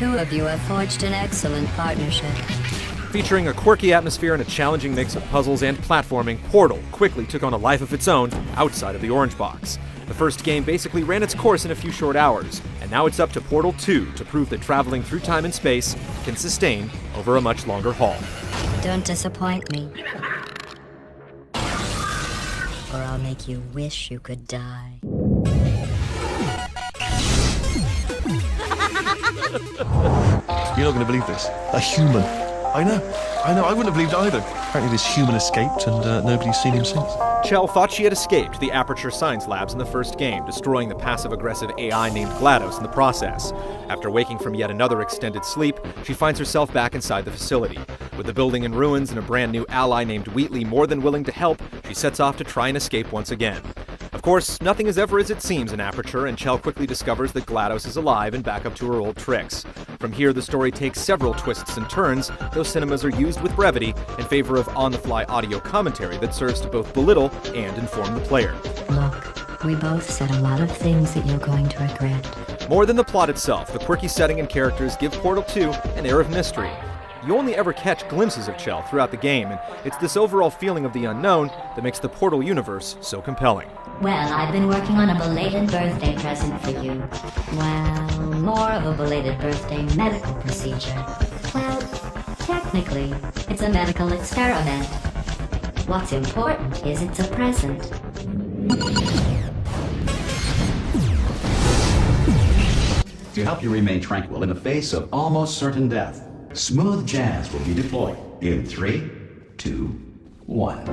two of you have forged an excellent partnership. Featuring a quirky atmosphere and a challenging mix of puzzles and platforming, Portal quickly took on a life of its own outside of the Orange Box. The first game basically ran its course in a few short hours, and now it's up to Portal 2 to prove that traveling through time and space can sustain over a much longer haul. Don't disappoint me, or I'll make you wish you could die. You're not going to believe this. A human. I know, I wouldn't have believed either. Apparently this human escaped and nobody's seen him since. Chell thought she had escaped the Aperture Science Labs in the first game, destroying the passive-aggressive AI named GLaDOS in the process. After waking from yet another extended sleep, she finds herself back inside the facility. With the building in ruins and a brand new ally named Wheatley more than willing to help, she sets off to try and escape once again. Of course, nothing is ever as it seems in Aperture, and Chell quickly discovers that GLaDOS is alive and back up to her old tricks. From here, the story takes several twists and turns, though cinemas are used with brevity in favor of on-the-fly audio commentary that serves to both belittle and inform the player. Look, we both said a lot of things that you're going to regret. More than the plot itself, the quirky setting and characters give Portal 2 an air of mystery. You only ever catch glimpses of Chell throughout the game, and it's this overall feeling of the unknown that makes the Portal universe so compelling. Well, I've been working on a belated birthday present for you. Well, more of a belated birthday medical procedure. Well, technically, it's a medical experiment. What's important is it's a present. To help you remain tranquil in the face of almost certain death, Smooth Jazz will be deployed in 3, 2, 1.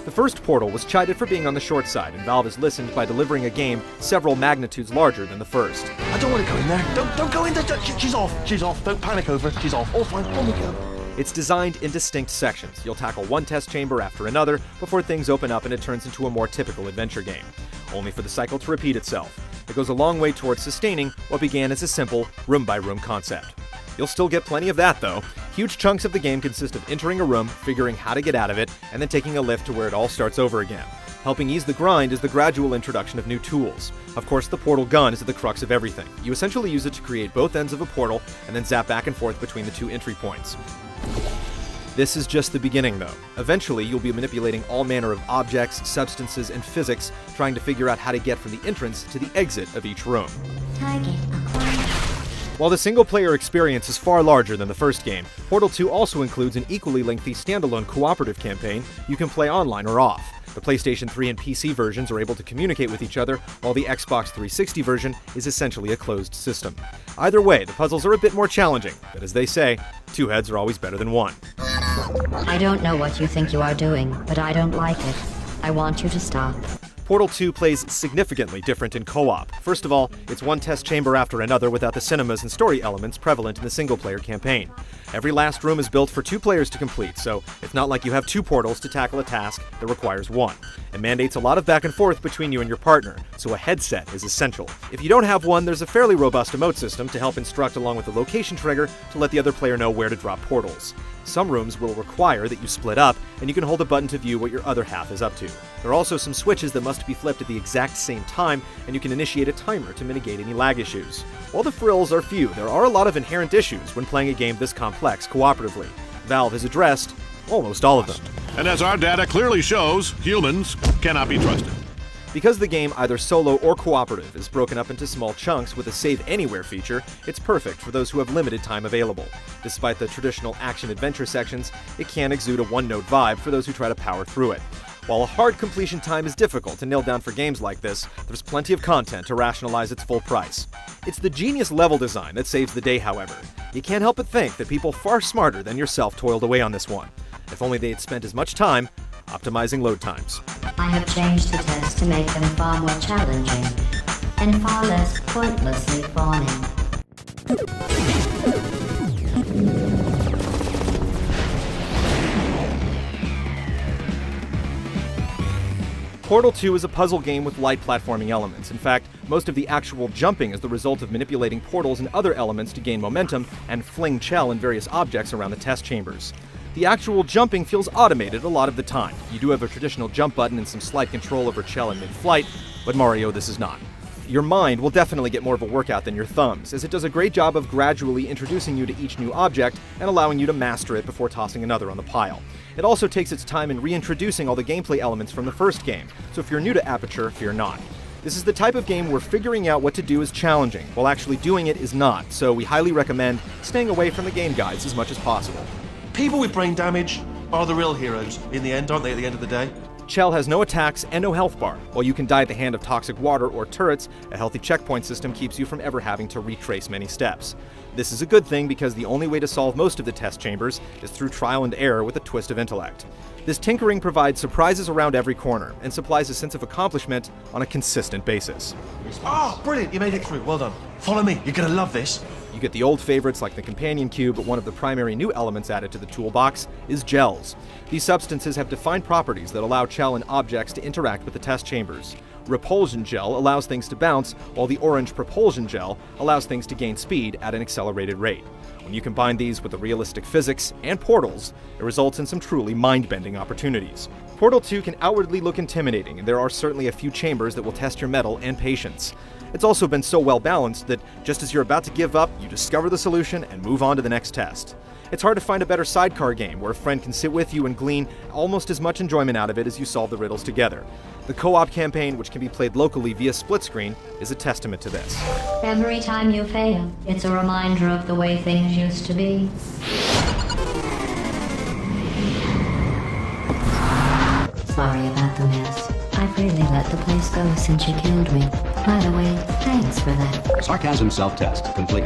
The first Portal was chided for being on the short side, and Valve has listened by delivering a game several magnitudes larger than the first. I don't want to go in there. Don't go in there. She's off. Don't panic over it. She's off. All fine. On we go. It's designed in distinct sections. You'll tackle one test chamber after another before things open up and it turns into a more typical adventure game, only for the cycle to repeat itself. It goes a long way towards sustaining what began as a simple room-by-room concept. You'll still get plenty of that, though. Huge chunks of the game consist of entering a room, figuring how to get out of it, and then taking a lift to where it all starts over again. Helping ease the grind is the gradual introduction of new tools. Of course, the portal gun is at the crux of everything. You essentially use it to create both ends of a portal and then zap back and forth between the two entry points. This is just the beginning, though. Eventually, you'll be manipulating all manner of objects, substances, and physics, trying to figure out how to get from the entrance to the exit of each room. Target acquired. While the single-player experience is far larger than the first game, Portal 2 also includes an equally lengthy standalone cooperative campaign you can play online or off. The PlayStation 3 and PC versions are able to communicate with each other, while the Xbox 360 version is essentially a closed system. Either way, the puzzles are a bit more challenging, but as they say, two heads are always better than one. I don't know what you think you are doing, but I don't like it. I want you to stop. Portal 2 plays significantly different in co-op. First of all, it's one test chamber after another without the cinemas and story elements prevalent in the single-player campaign. Every last room is built for two players to complete, so it's not like you have two portals to tackle a task that requires one. It mandates a lot of back and forth between you and your partner, so a headset is essential. If you don't have one, there's a fairly robust emote system to help instruct along with the location trigger to let the other player know where to drop portals. Some rooms will require that you split up, and you can hold a button to view what your other half is up to. There are also some switches that must be flipped at the exact same time, and you can initiate a timer to mitigate any lag issues. While the frills are few, there are a lot of inherent issues when playing a game this complex cooperatively. Valve has addressed almost all of them. And as our data clearly shows, humans cannot be trusted. Because the game, either solo or cooperative, is broken up into small chunks with a Save Anywhere feature, it's perfect for those who have limited time available. Despite the traditional action-adventure sections, it can exude a one-note vibe for those who try to power through it. While a hard completion time is difficult to nail down for games like this, there's plenty of content to rationalize its full price. It's the genius level design that saves the day, however. You can't help but think that people far smarter than yourself toiled away on this one. If only they had spent as much time optimizing load times. I have changed the tests to make them far more challenging and far less pointlessly fawning. Portal 2 is a puzzle game with light platforming elements. In fact, most of the actual jumping is the result of manipulating portals and other elements to gain momentum and fling Chell and various objects around the test chambers. The actual jumping feels automated a lot of the time. You do have a traditional jump button and some slight control over Chell in mid-flight, but Mario this is not. Your mind will definitely get more of a workout than your thumbs, as it does a great job of gradually introducing you to each new object and allowing you to master it before tossing another on the pile. It also takes its time in reintroducing all the gameplay elements from the first game, so if you're new to Aperture, fear not. This is the type of game where figuring out what to do is challenging, while actually doing it is not, so we highly recommend staying away from the game guides as much as possible. People with brain damage are the real heroes in the end, aren't they, at the end of the day? Chell has no attacks and no health bar. While you can die at the hand of toxic water or turrets, a healthy checkpoint system keeps you from ever having to retrace many steps. This is a good thing because the only way to solve most of the test chambers is through trial and error with a twist of intellect. This tinkering provides surprises around every corner and supplies a sense of accomplishment on a consistent basis. Oh, brilliant, you made it through, well done. Follow me, you're gonna love this. You get the old favorites like the companion cube, but one of the primary new elements added to the toolbox is gels. These substances have defined properties that allow Chell and objects to interact with the test chambers. Repulsion gel allows things to bounce, while the orange propulsion gel allows things to gain speed at an accelerated rate. When you combine these with the realistic physics and portals, it results in some truly mind-bending opportunities. Portal 2 can outwardly look intimidating, and there are certainly a few chambers that will test your mettle and patience. It's also been so well balanced that just as you're about to give up, you discover the solution and move on to the next test. It's hard to find a better sidecar game where a friend can sit with you and glean almost as much enjoyment out of it as you solve the riddles together. The co-op campaign, which can be played locally via split screen, is a testament to this. Every time you fail, it's a reminder of the way things used to be. Sorry about the mess. I've really let the place go since you killed me. By the way, thanks for that. Sarcasm self-test complete.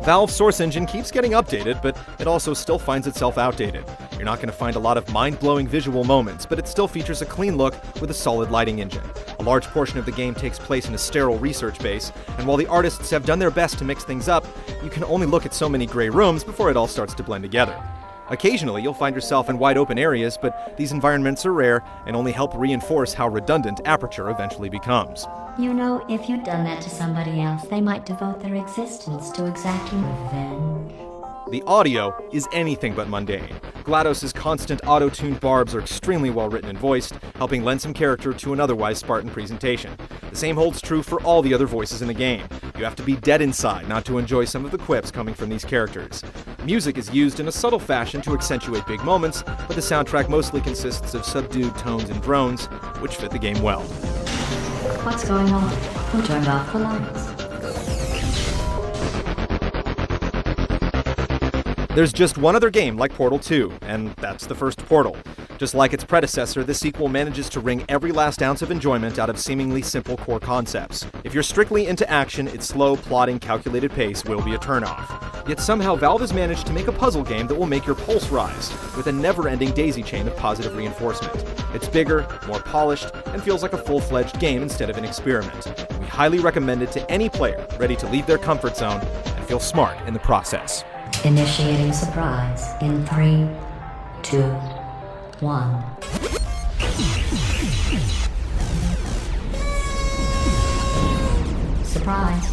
Valve's Source Engine keeps getting updated, but it also still finds itself outdated. You're not going to find a lot of mind-blowing visual moments, but it still features a clean look with a solid lighting engine. A large portion of the game takes place in a sterile research base, and while the artists have done their best to mix things up, you can only look at so many gray rooms before it all starts to blend together. Occasionally, you'll find yourself in wide open areas, but these environments are rare and only help reinforce how redundant Aperture eventually becomes. You know, if you'd done that to somebody else, they might devote their existence to exacting revenge. The audio is anything but mundane. GLaDOS' constant auto-tuned barbs are extremely well written and voiced, helping lend some character to an otherwise Spartan presentation. The same holds true for all the other voices in the game. You have to be dead inside not to enjoy some of the quips coming from these characters. Music is used in a subtle fashion to accentuate big moments, but the soundtrack mostly consists of subdued tones and drones, which fit the game well. What's going on? Who turned off the lights? There's just one other game like Portal 2, and that's the first Portal. Just like its predecessor, this sequel manages to wring every last ounce of enjoyment out of seemingly simple core concepts. If you're strictly into action, its slow, plodding, calculated pace will be a turnoff. Yet somehow Valve has managed to make a puzzle game that will make your pulse rise, with a never-ending daisy chain of positive reinforcement. It's bigger, more polished, and feels like a full-fledged game instead of an experiment. We highly recommend it to any player ready to leave their comfort zone and feel smart in the process. Initiating surprise in 3, 2, 1. Surprise.